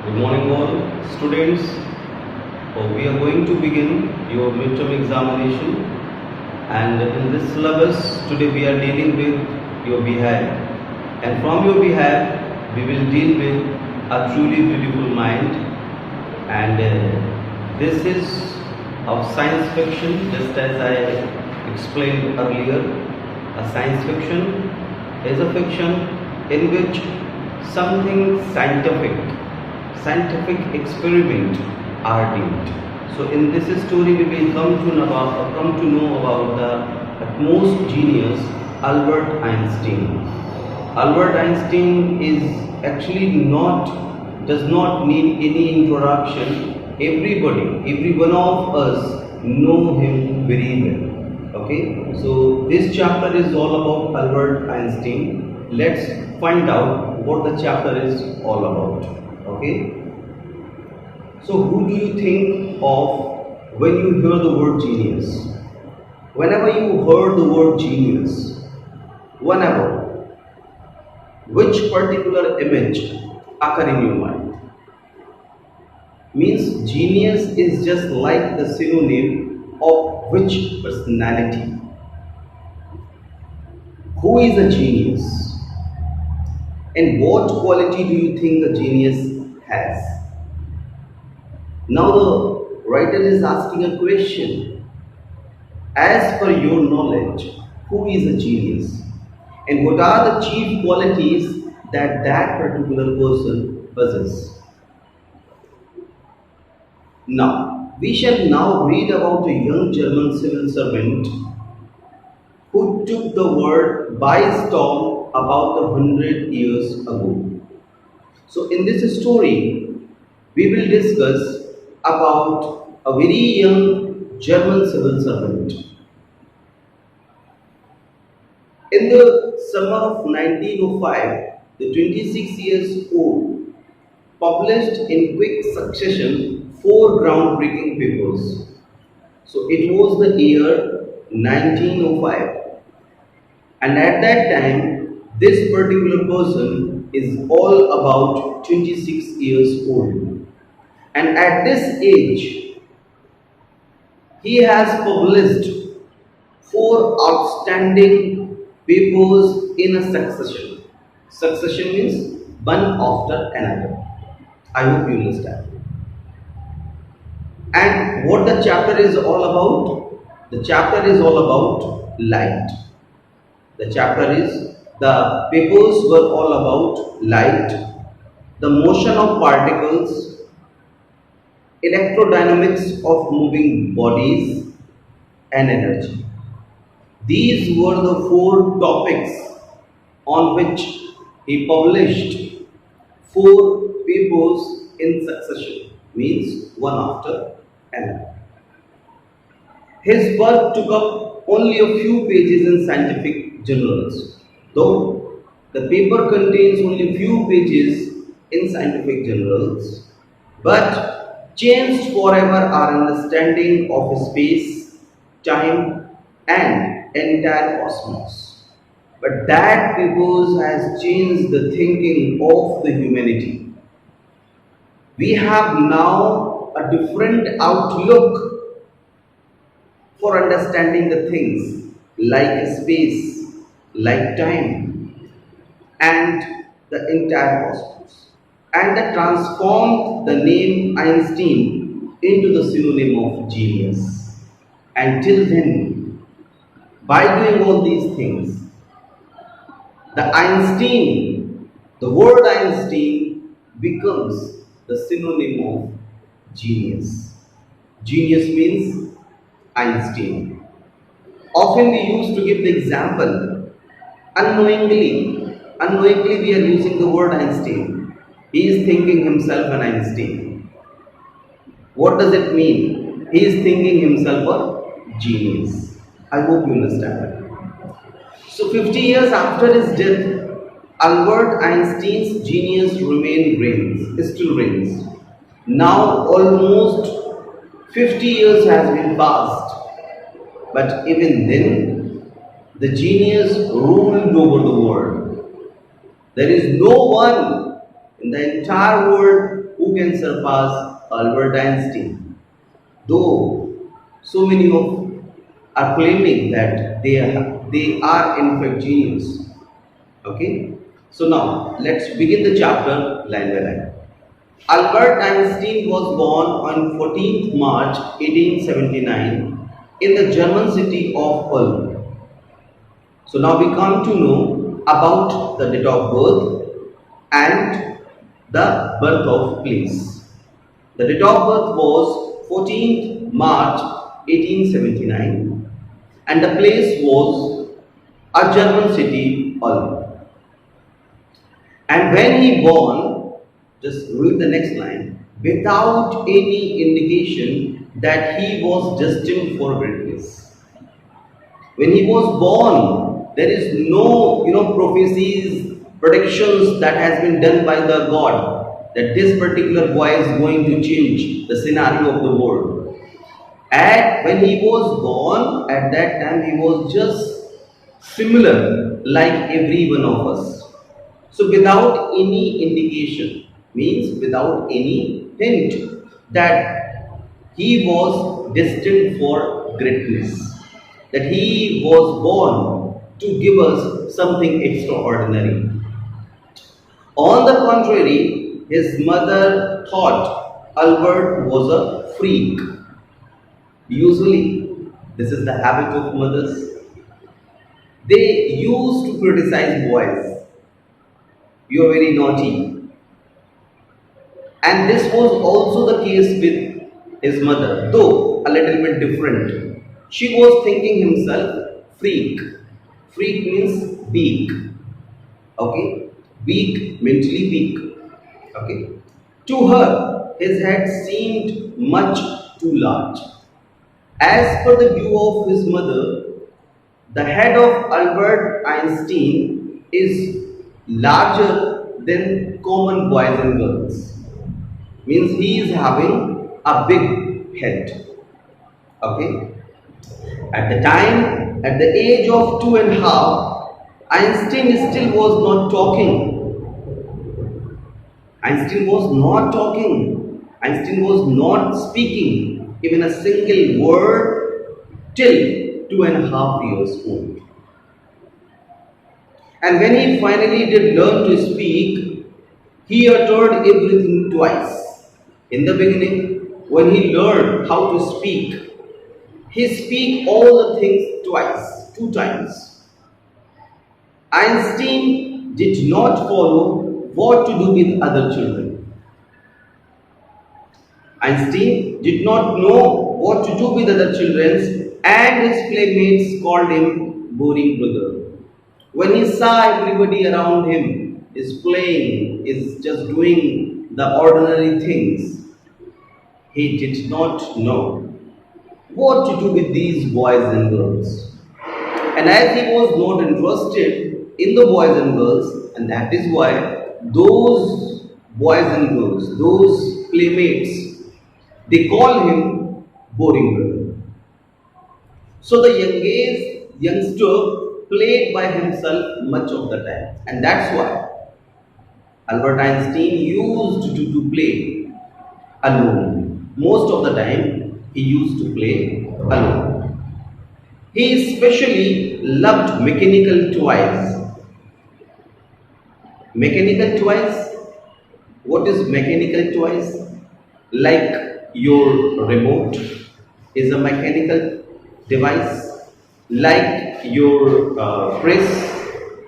Good morning all students. We are going to begin your midterm examination, and in this syllabus today we are dealing with your behavior, and from your behavior we will deal with a truly beautiful mind, and this is of science fiction. Just as I explained earlier, a science fiction is a fiction in which something scientific experiment are dealt. So in this story we will come to know about the utmost genius Albert Einstein. Albert Einstein is actually does not need any introduction. Every one of us know him very well. Okay, so this chapter is all about Albert Einstein. Let's find out what the chapter is all about. Okay, so who do you think of when you hear the word genius? Whenever you heard the word genius, whenever, which particular image occur in your mind? Means genius is just like the synonym of which personality? Who is a genius? And what quality do you think a genius has? Now the writer is asking a question. As per your knowledge, who is a genius? And what are the chief qualities that that particular person possesses? Now, we shall now read about a young German civil servant who took the world by storm about 100 years ago. So in this story, we will discuss about a very young German civil servant. In the summer of 1905, the 26 years old published in quick succession 4 groundbreaking papers. So it was the year 1905. And at that time, this particular person is all about 26 years old. And at this age, he has published 4 outstanding papers in a succession. Succession means one after another. I hope you understand. And what the chapter is all about? The chapter is all about light. The papers were all about light, the motion of particles, electrodynamics of moving bodies, and energy. These were the 4 topics on which he published 4 papers in succession, means one after another. His work took up only a few pages in scientific journals, though the paper contains only few pages in scientific journals, but changed forever our understanding of space, time, and entire cosmos. But that paper has changed the thinking of the humanity. We have now a different outlook for understanding the things like space, like time, and the entire cosmos. And that transformed the name Einstein into the synonym of genius. And till then, by doing all these things, the word Einstein becomes the synonym of genius. Genius means Einstein. Often we used to give the example, unknowingly we are using the word Einstein. He is thinking himself an Einstein. What does it mean? He is thinking himself a genius. I hope you understand that. So 50 years after his death, Albert Einstein's genius still reigns. Now almost 50 years has been passed, but even then, the genius ruled over the world. There is no one In the entire world, who can surpass Albert Einstein? Though so many of are claiming that they are in fact genius. Okay, so now let's begin the chapter line by line. Albert Einstein was born on 14th March 1879 in the German city of Ulm. So now we come to know about the date of birth and the birth of place. The date of birth was 14th March 1879 and the place was a German city, Ulm. And when he born, just read the next line, without any indication that he was destined for greatness. When he was born, there is no prophecies, predictions that has been done by the God that this particular boy is going to change the scenario of the world. And when he was born, at that time he was just similar like every one of us. So without any indication, means without any hint that he was destined for greatness, that he was born to give us something extraordinary. On the contrary, his mother thought Albert was a freak. Usually, this is the habit of mothers. They used to criticize boys. You are very naughty. And this was also the case with his mother, though a little bit different. She was thinking himself freak. Freak means weak. Okay? Weak, mentally weak. Okay? To her, his head seemed much too large. As per the view of his mother, the head of Albert Einstein is larger than common boys and girls. Means he is having a big head. Okay. At the time, at the age of 2.5, Einstein still was not talking. Einstein was not talking. Einstein was not speaking even a single word till 2.5 years old. And when he finally did learn to speak, he uttered everything twice. In the beginning, when he learned how to speak, he speak all the things twice, 2 times. Einstein did not follow what to do with other children. Einstein did not know what to do with other children, and his playmates called him boring brother. When he saw everybody around him is playing, is just doing the ordinary things, he did not know what to do with these boys and girls. And as he was not interested in the boys and girls, and that is why those boys and girls, those playmates, they call him boring brother. So the youngster played by himself much of the time, and that's why Albert Einstein used to play alone. Most of the time, he used to play alone. He especially loved mechanical toys. Mechanical toys? What is mechanical toys? Like your remote is a mechanical device. Like your press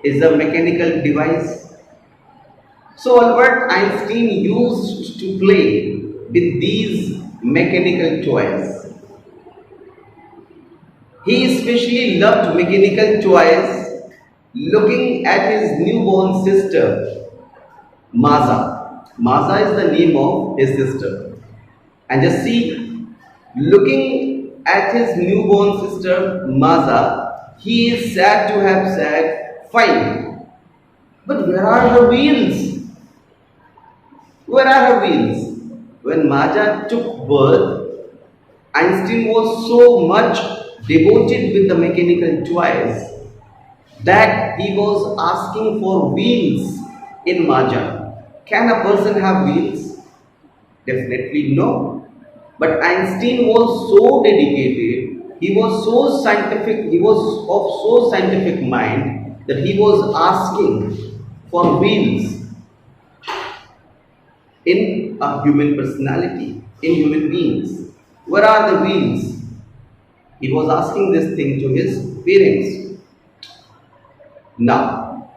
is a mechanical device. So Albert Einstein used to play with these mechanical toys. He especially loved mechanical toys looking at his newborn sister, Maza. Maza is the name of his sister. And just see, looking at his newborn sister, Maza, he is sad to have said, fine. But where are her wheels? Where are her wheels? When Maja took birth, Einstein was so much devoted with the mechanical toys that he was asking for wheels in Maja. Can a person have wheels? Definitely no. But Einstein was so dedicated, he was so scientific, he was of so scientific mind that he was asking for wheels in a human personality, in human beings. Where are the wheels? He was asking this thing to his parents. Now,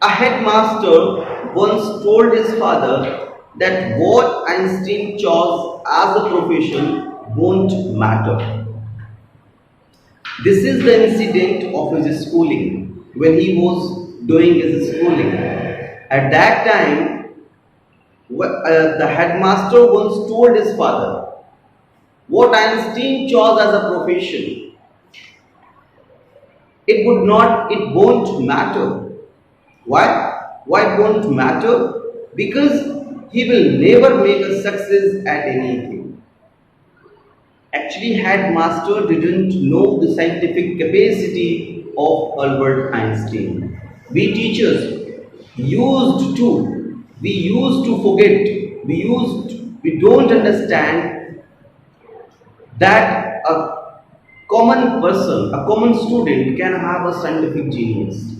a headmaster once told his father that what Einstein chose as a profession won't matter. This is the incident of his schooling when he was doing his schooling. At that time, the headmaster once told his father what Einstein chose as a profession. It won't matter. Why? Why it won't matter? Because he will never make a success at anything. Actually, headmaster didn't know the scientific capacity of Albert Einstein. We teachers we used to forget, we don't understand that a common student can have a scientific genius.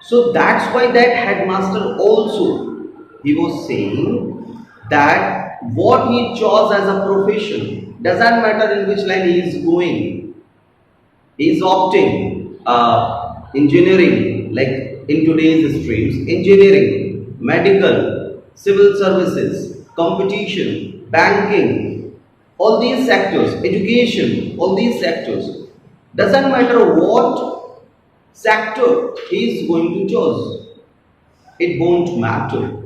So that's why that headmaster also, he was saying that what he chose as a profession doesn't matter in which line he is going. He is opting engineering, like in today's streams, engineering, medical, civil services, competition, banking, all these sectors, education, all these sectors. Doesn't matter what sector he is going to choose, it won't matter.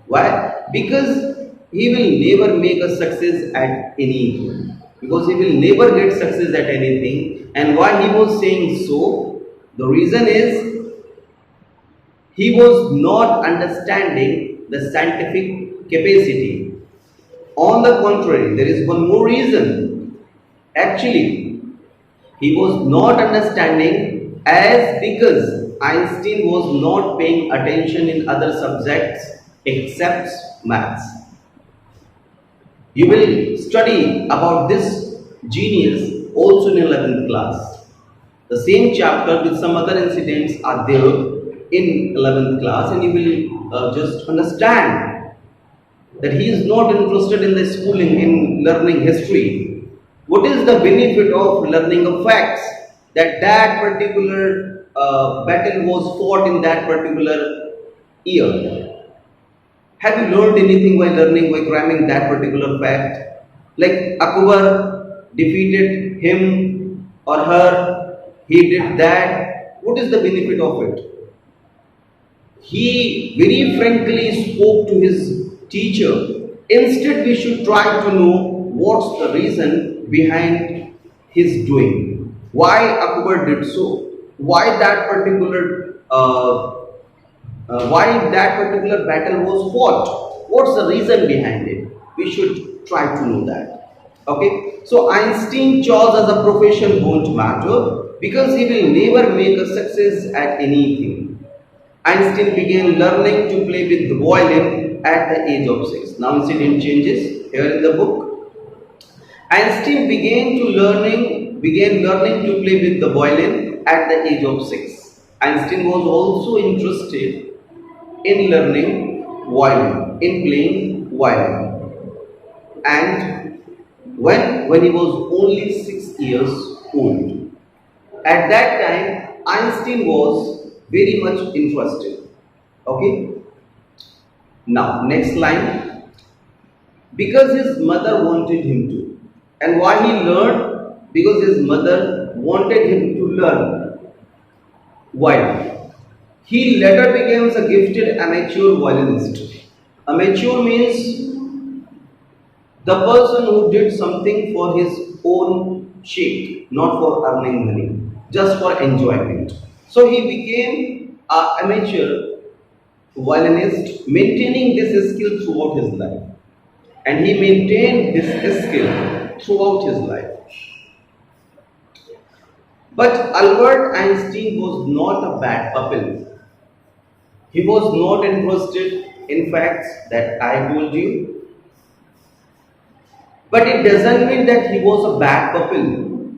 Why? Because he will never make a success at anything. Because he will never get success at anything. And why he was saying so? The reason is he was not understanding the scientific capacity. On the contrary, there is one more reason. Actually, he was not understanding as because Einstein was not paying attention in other subjects except maths. You will study about this genius also in 11th class. The same chapter with some other incidents are there in 11th class, and you will just understand that he is not interested in the schooling, in learning history. What is the benefit of learning of facts? That particular battle was fought in that particular year. Have you learned anything by learning, by cramming that particular fact? Like Akbar defeated him or her, he did that. What is the benefit of it? He very frankly spoke to his teacher. Instead, we should try to know what's the reason behind his doing. Why Akbar did so? Why that particular battle was fought? What's the reason behind it? We should try to know that. Okay, so Einstein chose as a profession won't matter because he will never make a success at anything. Einstein began learning to play with the violin at the age of 6. Now incident changes here in the book. Einstein began learning to play with the violin at the age of 6. Einstein was also interested in learning violin, in playing violin. And when he was only 6 years old, at that time Einstein was very much interested. Okay. Now next line, because his mother wanted him to, and why he learned? Because his mother wanted him to learn. Why? He later becomes a gifted amateur violinist. Amateur means the person who did something for his own sake, not for earning money, just for enjoyment. So he became an amateur violinist, maintaining this skill throughout his life. And he maintained this skill throughout his life. But Albert Einstein was not a bad pupil. He was not interested in facts that I told you. But it doesn't mean that he was a bad pupil.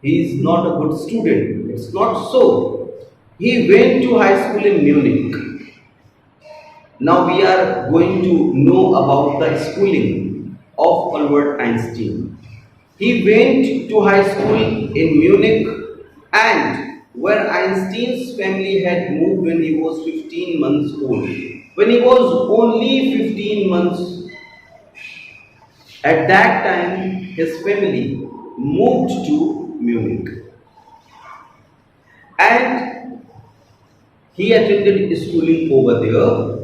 He is not a good student. It's not so. He went to high school in Munich. Now we are going to know about the schooling of Albert Einstein. He went to high school in Munich, and where Einstein's family had moved when he was 15 months old. When he was only 15 months, at that time his family moved to Munich, and he attended schooling over there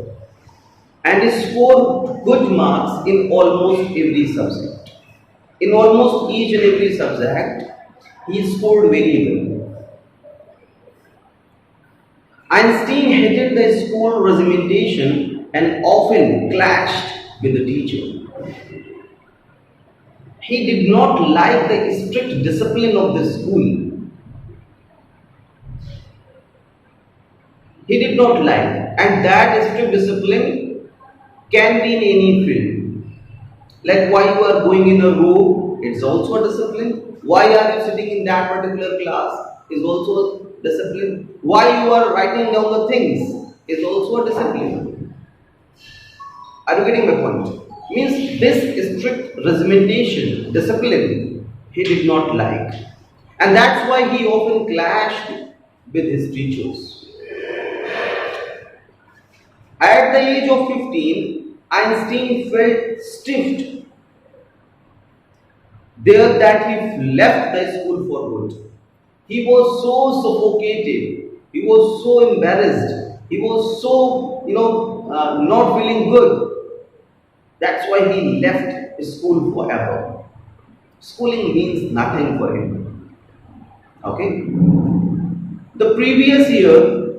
and scored good marks in almost every subject. In almost each and every subject, he scored very well. Einstein hated the school regimentation and often clashed with the teacher. He did not like the strict discipline of the school. He did not like, and that strict discipline can be in any field. Like why you are going in a row, it's also a discipline. Why are you sitting in that particular class is also a discipline. Why you are writing down the things is also a discipline. Are you getting my point? Means this strict regimentation, discipline, he did not like. And that's why he often clashed with his teachers. At the age of 15, Einstein felt stiffed there that he left the school for good. He was so suffocated. He was so embarrassed. He was so, not feeling good. That's why he left school forever. Schooling means nothing for him. Okay? The previous year,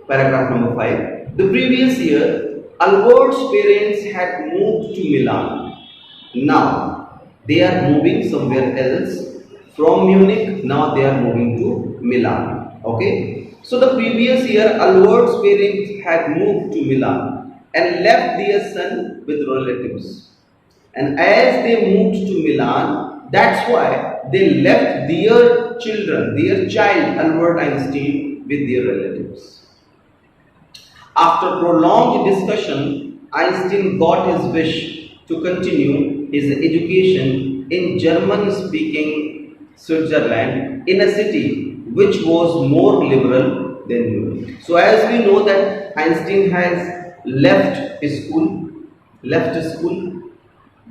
paragraph number 5, the previous year, Albert's parents had moved to Milan. Now, they are moving somewhere else from Munich. Now they are moving to Milan. Okay? So the previous year, Albert's parents had moved to Milan and left their son with relatives. And as they moved to Milan, that's why they left their children, their child Albert Einstein with their relatives. After prolonged discussion, Einstein got his wish to continue his education in German-speaking Switzerland in a city which was more liberal than Munich. So as we know that Einstein has left school,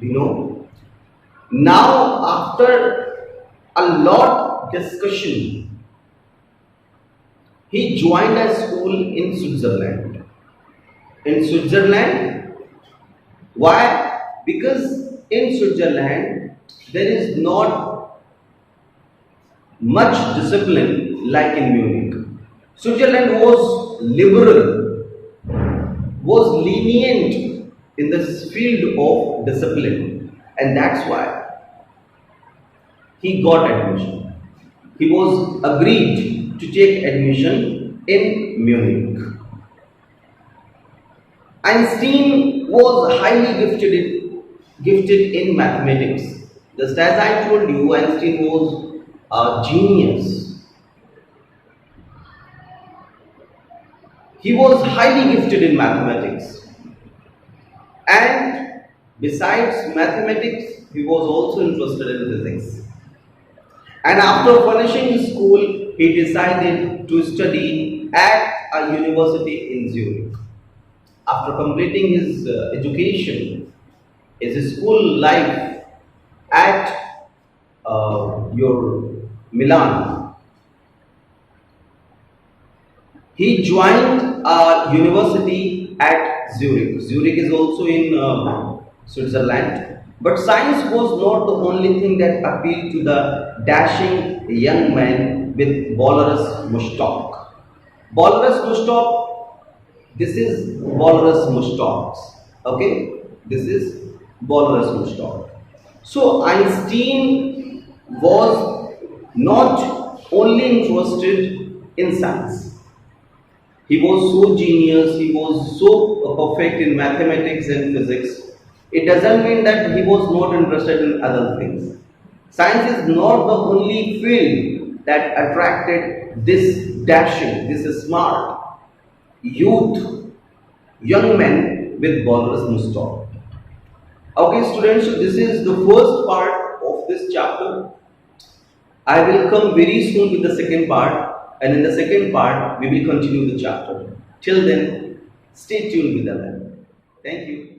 we know. Now after a lot discussion, he joined a school in Switzerland. In Switzerland, why? Because in Switzerland there is not much discipline like in Munich. Switzerland was liberal, was lenient in the field of discipline, and that's why he got admission. He was agreed to take admission in Munich. Einstein was highly gifted in mathematics. Just as I told you, Einstein was a genius. He was highly gifted in mathematics. And besides mathematics, he was also interested in physics. And after finishing school, he decided to study at a university in Zurich. After completing his education, his school life at your Milan, he joined a university at Zurich. Zurich is also in Switzerland. But science was not the only thing that appealed to the dashing young man with Walrus mustache. Walrus mustache, this is Walrus mustache. Okay, this is Walrus mustache. So Einstein was not only interested in science. He was so genius, he was so perfect in mathematics and physics. It doesn't mean that he was not interested in other things. Science is not the only field that attracted this dashing, this smart youth, young men with boundless mustache. Okay, students, so this is the first part of this chapter. I will come very soon with the second part, and in the second part, we will continue the chapter. Till then, stay tuned with the lab. Thank you.